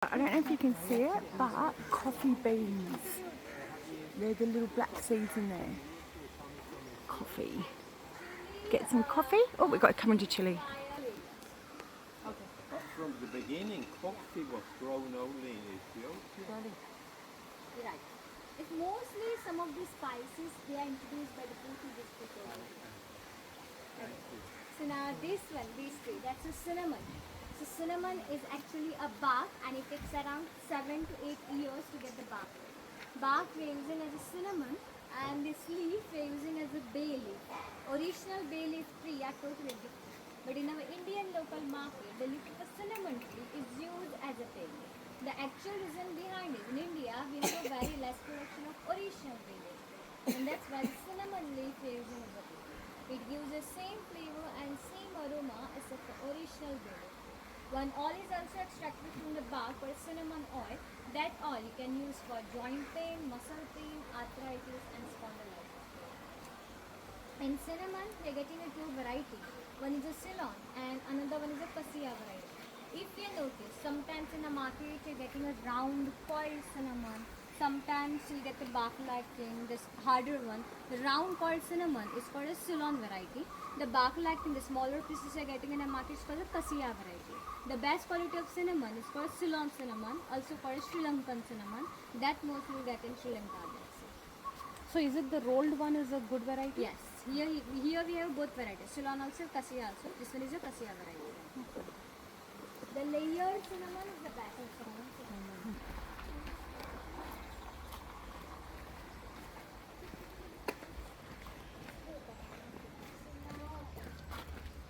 I don't know if you can see it, but coffee beans. They're the little black seeds in there. Coffee. Get some coffee. Oh, we've got to come into Chile. From the beginning, coffee was grown only in Ethiopia. Right. It's mostly some of these spices they are introduced by the Portuguese people. So now this one, these two, that's a cinnamon. So cinnamon is actually a bark and it takes around 7 to 8 years to get the bark. Bark we're using as a cinnamon and this leaf we're using as a bay leaf. Original bay leaf tree are totally different. But in our Indian local market, the leaf of a cinnamon tree is used as a bay leaf. The actual reason behind it, in India, we have a very less production of original bay leaf. And that's why the cinnamon leaf we're using as a bay leaf. It gives the same flavor and same aroma as the original bay leaf. One oil is also extracted from the bark or cinnamon oil. That oil you can use for joint pain, muscle pain, arthritis and spondylitis. In cinnamon, we are getting a two variety. One is a Ceylon and another one is a Cassia variety. If you notice, sometimes in the market you're getting a round coiled cinnamon. Sometimes you get the bark-like thing, this harder one. The round coiled cinnamon is called a Ceylon variety. The bark-like thing, the smaller pieces you're getting in the market is called a Cassia variety. The best quality of cinnamon is called Ceylon cinnamon, also called Sri Lankan cinnamon. That mostly you get in Sri Lanka. So is it the rolled one is a good variety? Yes. Here we have both varieties. Ceylon also, Cassia also. This one is a Cassia variety. The layered cinnamon is the best cinnamon.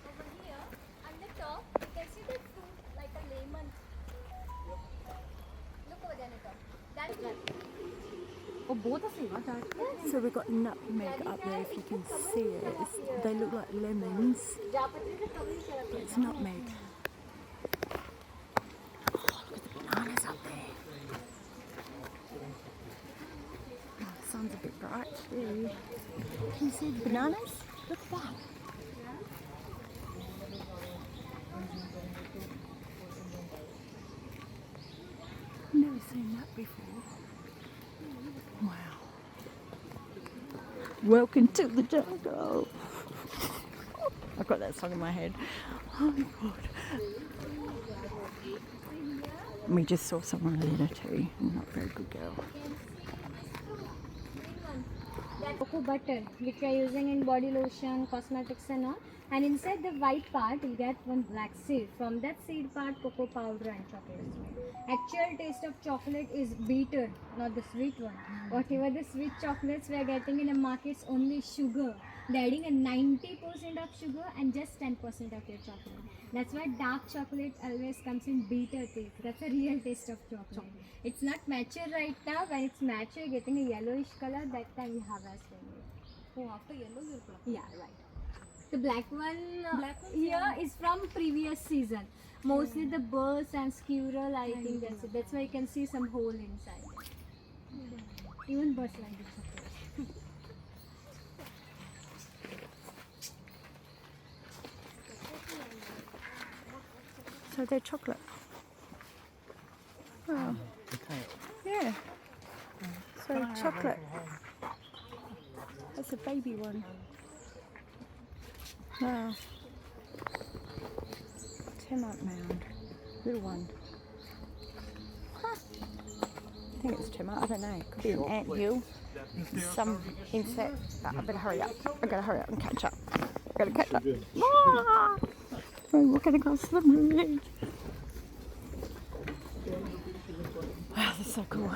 Over here, on the top, you can see the fruit like a lemon. Look over there on the top. That's right. Oh, both are same. So we've got nutmeg up there if you can see it. They look like lemons. It's nutmeg. Oh, look at the bananas up there. Oh, the sun's a bit bright too. Can you see the bananas? Look at that. Never seen that before. Wow. Welcome to the jungle. I've got that song in my head. Oh my god. We just saw someone later too. Not a very good girl. Cocoa butter, which we are using in body lotion, cosmetics and all. And inside the white part, you'll get one black seed. From that seed part, cocoa powder and chocolate is made. Actual taste of chocolate is bitter, not the sweet one. Whatever the sweet chocolates we are getting in the markets, only sugar. They're adding a 90% of sugar and just 10% of your chocolate. That's why dark chocolate always comes in bitter taste. That's the real taste of chocolate. It's not mature right now. When it's mature, you're getting a yellowish color. That time you have as well. Oh, after yellow you'll put. Yeah, right. The black one here is from previous season. Mostly the birds and squirrel, I think that's it. That's why you can see some hole inside. Even birds like this, of course. So they're chocolate. Oh. Yeah. So chocolate. That's a baby one. Wow. Termite mound. Little one. Huh. I think it's termite. I don't know. Could be an anthill. Some insect. But I better hurry up. I gotta hurry up and catch up. I gotta catch up. Ah! We're walking across the bridge. Wow, this is so cool.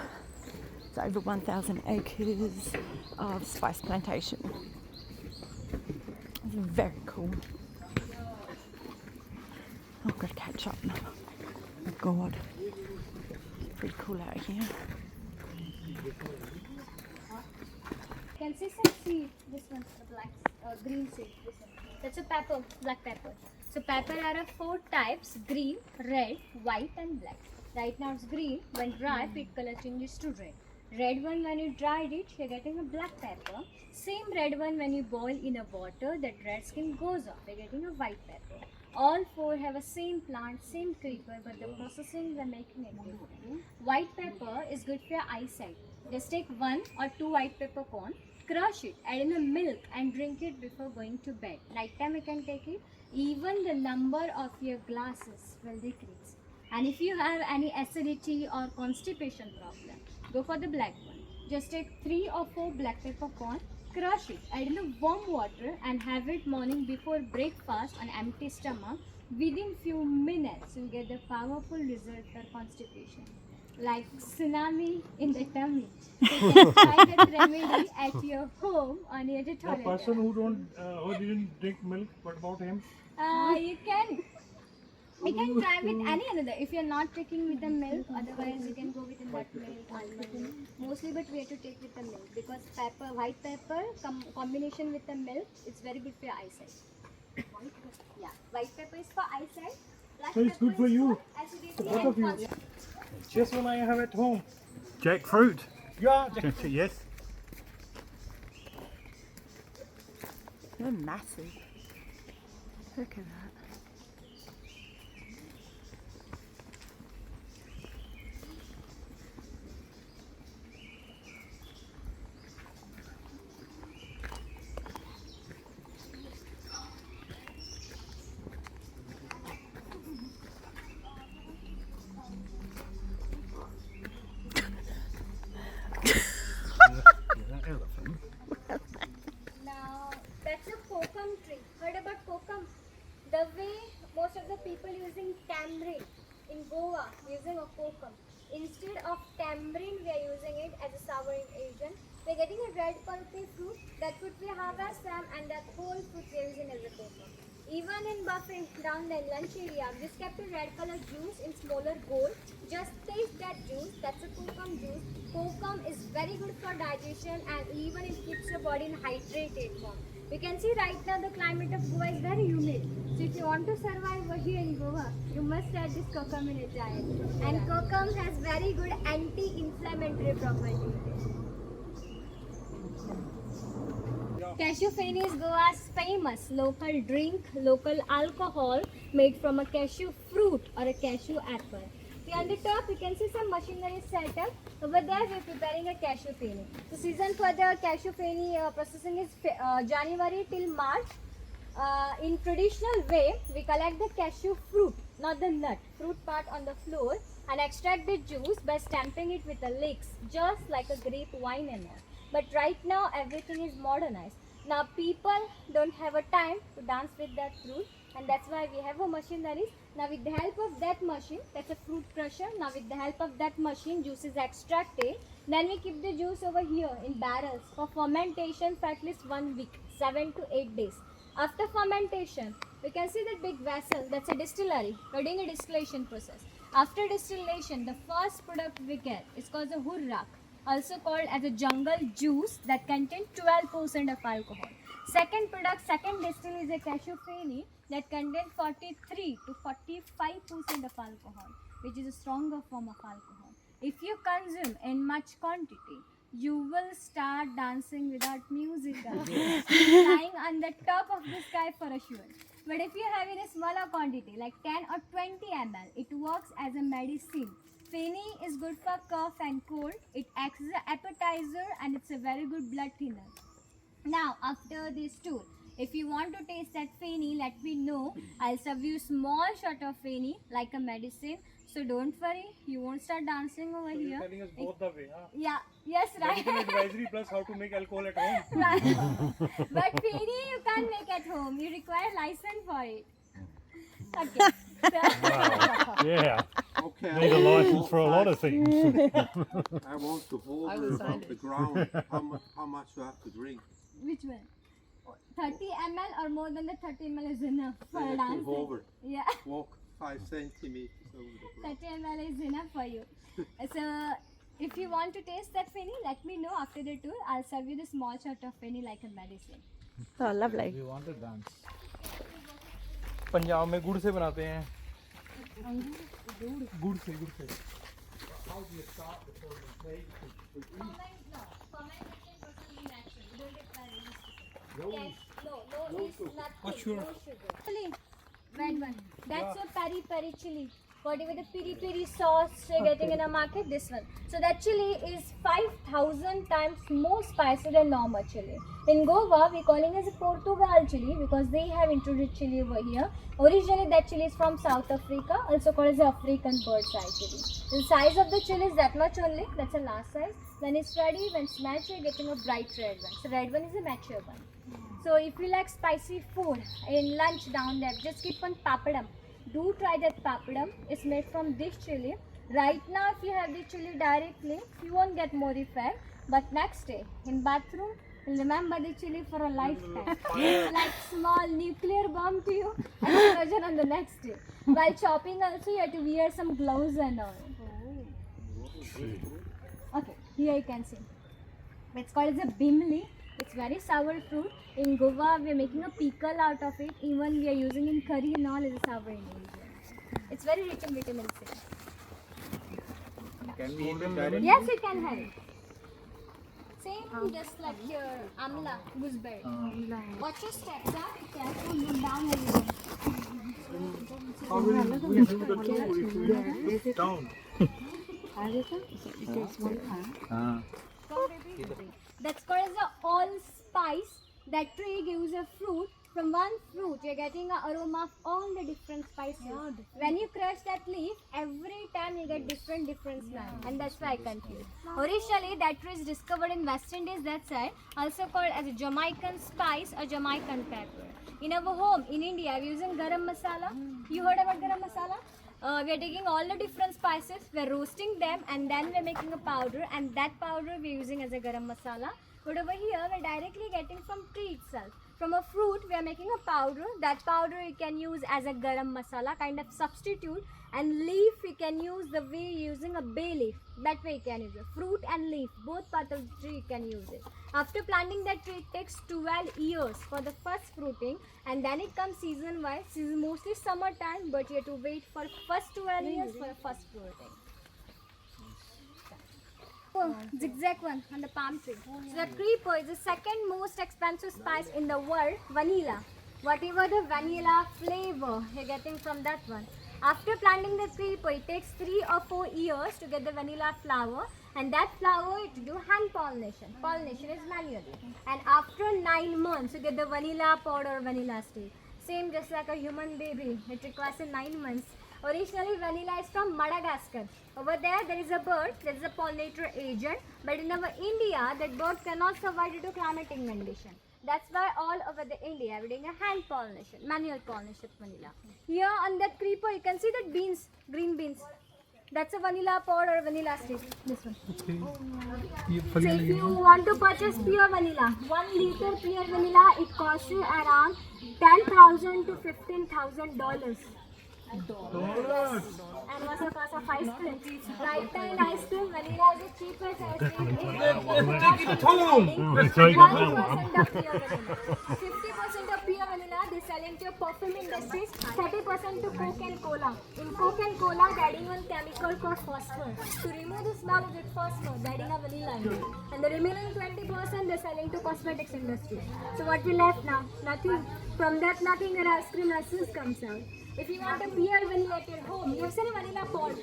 It's over 1,000 acres of spice plantation. It's very cool. I've got to catch up. Oh God. It's pretty cool out here. You can see some seed. This one's the black, green seed. This one. That's a pepper, black pepper. So pepper are of 4 types: green, red, white, and black. Right now it's green. When dry, it color changes to red. Red one, when you dried it, you're getting a black pepper. Same red one, when you boil in a water, that red skin goes off. You're getting a white pepper. All four have a same plant, same creeper, but the processing we're making it different. White pepper is good for your eyesight. Just take 1 or 2 white peppercorn, crush it, add in the milk and drink it before going to bed. Nighttime you can take it. Even the number of your glasses will decrease. And if you have any acidity or constipation problem, go for the black one. Just take 3 or 4 black peppercorn, crush it, add in the warm water and have it morning before breakfast on empty stomach. Within few minutes, you get the powerful result for constipation. Like tsunami in the tummy. You can try that remedy at your home on your The toilet. person who didn't drink milk, what about him? You can try with any another. If you're not taking with the milk, otherwise you can go with the nut milk, almond milk. Mostly, but we have to take with the milk because pepper, white pepper, combination with the milk, it's very good for your eyesight. Yeah, white pepper is for eyesight. Black So it's pepper good for is you. acidity Both and of you. constipation. Just one I have at home. Jackfruit. Yeah. Yes. They're massive. Look at that. Now, that's a kokum tree. Heard about kokum? The way most of the people using tamarind in Goa, using a kokum. Instead of tamarind, we are using it as a souring agent. We're getting a red pulpy fruit. That fruit we harvest them, and that whole fruit we are using as a kokum. Even in buffet down there, lunch area, we just kept a red color juice in smaller bowl. Just taste that juice. That's a kokum juice. Kokum is very good for digestion and even it keeps your body in hydrated form. You can see right now the climate of Goa is very humid. So if you want to survive over here in Goa, you must add this kokum in a diet. And kokum has very good anti-inflammatory properties. Cashew Feni is Goa's famous local drink, local alcohol made from a cashew fruit or a cashew apple. See on the top you can see some machinery set up. Over there we are preparing a cashew feni. The season for the cashew feni processing is January till March. In traditional way we collect the cashew fruit, not the nut, fruit part on the floor and extract the juice by stamping it with the leeks, just like a grape wine and all. But right now everything is modernized. Now people don't have a time to dance with that fruit and that's why we have a machinery. Now with the help of that machine, that's a fruit crusher. Now with the help of that machine, juice is extracted. Then we keep the juice over here in barrels for fermentation for at least 1 week, 7 to 8 days. After fermentation, we can see that big vessel, that's a distillery. We're doing a distillation process. After distillation, the first product we get is called the hurrak, also called as a jungle juice that contains 12% of alcohol. Second product, second distill is a cashew feni that contains 43 to 45% of alcohol, which is a stronger form of alcohol. If you consume in much quantity, you will start dancing without music, lying on the top of the sky for a sure. But if you have in a smaller quantity, like 10 or 20 ml, it works as a medicine. Feni is good for cough and cold. It acts as an appetizer and it's a very good blood thinner. Now, after this tour, if you want to taste that feni, let me know. I'll serve you small shot of feni like a medicine. So don't worry, you won't start dancing over So here. you're telling us both the way, huh? Yeah, yes, right. Medical advisory plus how to make alcohol at home. Right. But feni you can't make at home. You require license for it. Okay. So, Yeah. Okay. Need a license for a lot of things. I want to hold I her will sign above it. the ground. How much you have to drink? which one? 30 ml or more than the 30 ml is enough for I have to dancing. hover, Yeah. walk 5 centimeters over the ground. 30 ml is enough for you. So, if you want to taste that feni, let me know after the tour. I'll serve you the small shot of feni like a medicine. Oh, lovely. We want to dance. Punjab में गुड़ से बनाते हैं गुड़ से Fermentation process is natural. You don't require any sugar. Yes, no, it's nothing. Oh, sure. No sugar. Actually, red one. That's your peri peri chili. Whatever the piri piri sauce you're getting in a market, this one. So that chili is 5,000 times more spicy than normal chili. In Goa, we're calling it as a Portugal chili because they have introduced chili over here. Originally, that chili is from South Africa, also called as the African bird's eye chili. The size of the chili is that much only. That's the last size. When it's ready, when it's mature, you're getting a bright red one. So red one is a mature one. So if you like spicy food in lunch down there, just keep on papadam. Do try that papadam. It's made from this chili. Right now, if you have the chili directly, you won't get more effect. But next day, in bathroom, you'll remember the chili for a lifetime. Like small nuclear bomb to you, explosion on the next day. While chopping also, you have to wear some gloves and all. Okay, here you can see. It's called as a bimli. It's very sour fruit. In Goa, we are making a pickle out of it. Even we are using in curry and all as a sour ingredient. It's very rich in vitamin C. Can we eat it directly? Yes, you can have it. Same, just like your amla, gooseberry. Watch your steps, huh? Be careful, look down everywhere. Down. That's called as a allspice. That tree gives a fruit. From one fruit, you're getting an aroma of all the different spices. When you crush that leaf, every time you get different smell, and that's why I confuse. Originally, that tree is discovered in West Indies, that side, also called as a Jamaican spice or Jamaican pepper. In our home, in India, we're using garam masala. You heard about garam masala? We're taking all the different spices, we're roasting them, and then we're making a powder, and that powder we're using as a garam masala. But over here, we're directly getting from tree itself. From a fruit, we are making a powder. That powder you can use as a garam masala kind of substitute. And leaf you can use the way you're using a bay leaf. That way you can use it. Fruit and leaf, both parts of the tree you can use it. After planting that tree, it takes 12 years for the first fruiting. And then it comes season-wise. Season mostly summertime, but you have to wait for first 12 years for the first fruiting. Oh, zigzag one on the palm tree. So the creeper is the second most expensive spice in the world, vanilla. Whatever the vanilla flavor you're getting from that one. After planting the creeper, it takes 3 or 4 years to get the vanilla flower, and that flower you do hand pollination. Pollination is manual. And after 9 months, you get the vanilla pod or vanilla stage. Same just like a human baby, it requires 9 months. Originally, vanilla is from Madagascar. Over there is a bird, there is a pollinator agent, but in our India, that bird cannot survive due to climatic condition. That's why all over the India, we're doing a hand pollination, manual pollination of vanilla. Here on that creeper, you can see that beans, green beans. That's a vanilla pod or vanilla stick. This one. So if you want to purchase pure vanilla, 1 liter pure vanilla, it costs you around $10,000 to $15,000. And what's the cost of ice cream? Right now in ice cream, vanilla is the cheapest ice cream. Take it home. 1% of pure vanilla. 50% of pure vanilla they sell into perfume industries. 30% to Coke and Cola. In Coke and Cola, they're adding one chemical called phosphor. To remove the smell of that phosphor, they're adding a vanilla in it. And the remaining 20% they're selling to cosmetics industry. So what we left now? Nothing. From that nothing, your ice cream essence comes out. If you want a pure vanilla at your home, you have seen a vanilla pod.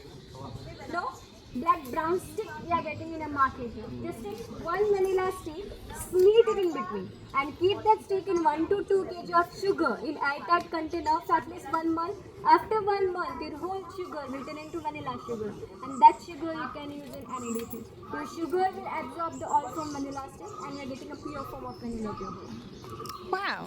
No? Black brown stick we are getting in a market here. Just take one vanilla stick, split it in between, and keep that stick in 1 to 2 kg of sugar in airtight container for at least 1 month. After 1 month, your whole sugar will turn into vanilla sugar, and that sugar you can use in any dish. Your sugar will absorb the oil from vanilla stick, and you are getting a pure form of vanilla at your home. Wow.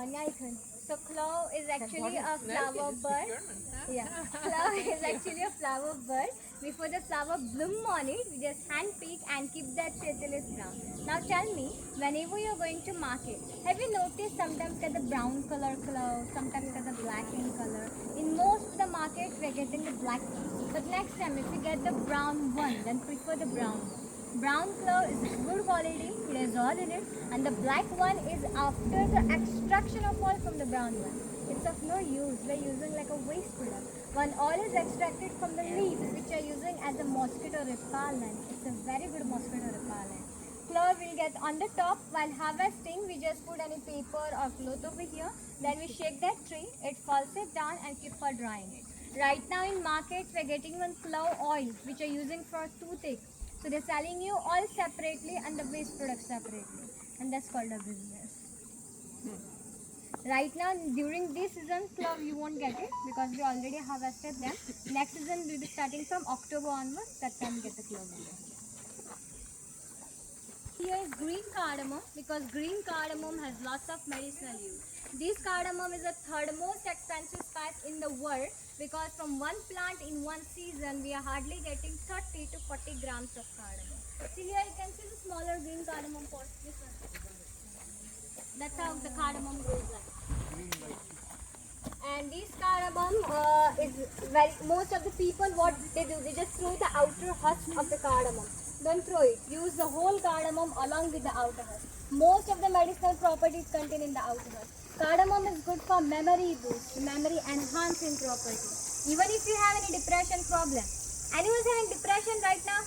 Nyakhan. So clove is actually a flower bird. Yeah, clove is actually a flower bird. Before the flower bloom on it, we just hand pick and keep that till it's brown. Now tell me, whenever you're going to market, have you noticed sometimes get the brown color clove, sometimes get the black in color? In most of the market, we're getting the black one. But next time, if you get the brown one, then prefer the brown one. Brown clove is good quality, it has all in it, and the black one is after the extraction of oil from the brown one. It's of no use, we're using like a waste product. When oil is extracted from the leaves, which are using as a mosquito repellent, it's a very good mosquito repellent. clove will get on the top. While harvesting, we just put any paper or cloth over here. Then we shake that tree, it falls it down and keep for drying it. Right now in markets, we're getting one clove oil which are using for toothache. So they're selling you all separately and the waste products separately. And that's called a business. Right now, during this season, clove you won't get it because we already harvested them. Next season will be starting from October onwards. That time we get the clove again. Here is green cardamom because green cardamom has lots of medicinal use. This cardamom is the third most expensive spice in the world because from one plant in one season we are hardly getting 30 to 40 grams of cardamom. See here you can see the smaller green cardamom pot. This one. That's how the cardamom grows like. And this cardamom is very, most of the people what they do, they just throw the outer husk of the cardamom. Don't throw it. Use the whole cardamom along with the outer husk. Most of the medicinal properties contained in the outer husk. Cardamom is good for memory boost, memory enhancing property. Even if you have any depression problem. Anyone's having depression right now?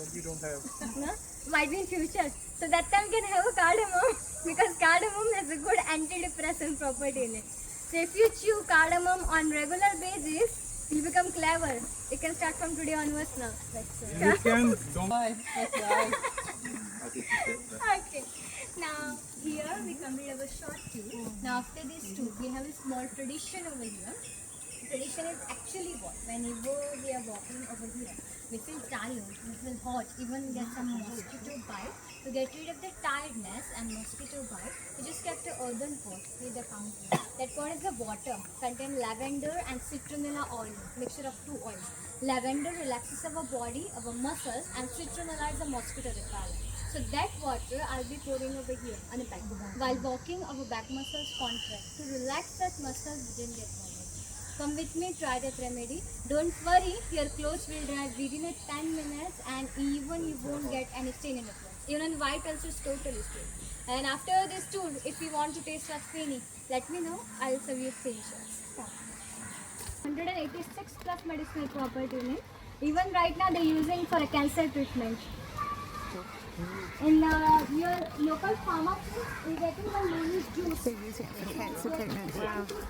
But we don't have. No? Might be in future. So that time you can have a cardamom because cardamom has a good antidepressant property in it. So if you chew cardamom on regular basis, you become clever. You can start from today onwards now. You can. Don't. Okay. Now here we complete our short tour. Now after this tour, we have a small tradition over here. Tradition is actually what? Whenever we are walking over here, we feel tired, we feel hot, even get some mosquito bite. To get rid of the tiredness and mosquito bite, we just kept an earthen pot with the counter. That pot is the water, contain lavender and citronella oil, mixture of two oils. Lavender relaxes our body, our muscles, and citronella is a mosquito repellent. So that water I'll be pouring over here on the back. While walking, our back muscles contract. To relax that muscles within that moment. Come with me, try that remedy. Don't worry, your clothes will dry within 10 minutes and even you won't get any stain in the clothes. Even on white also is totally stain. And after this tour, if you want to taste a Feni, let me know, I'll serve you Feni shots. 186 plus medicinal property in it. Even right now they're using for a cancer treatment. In your local pharmacy, we're getting the Lulu's juice. They use it for cancer treatment as well.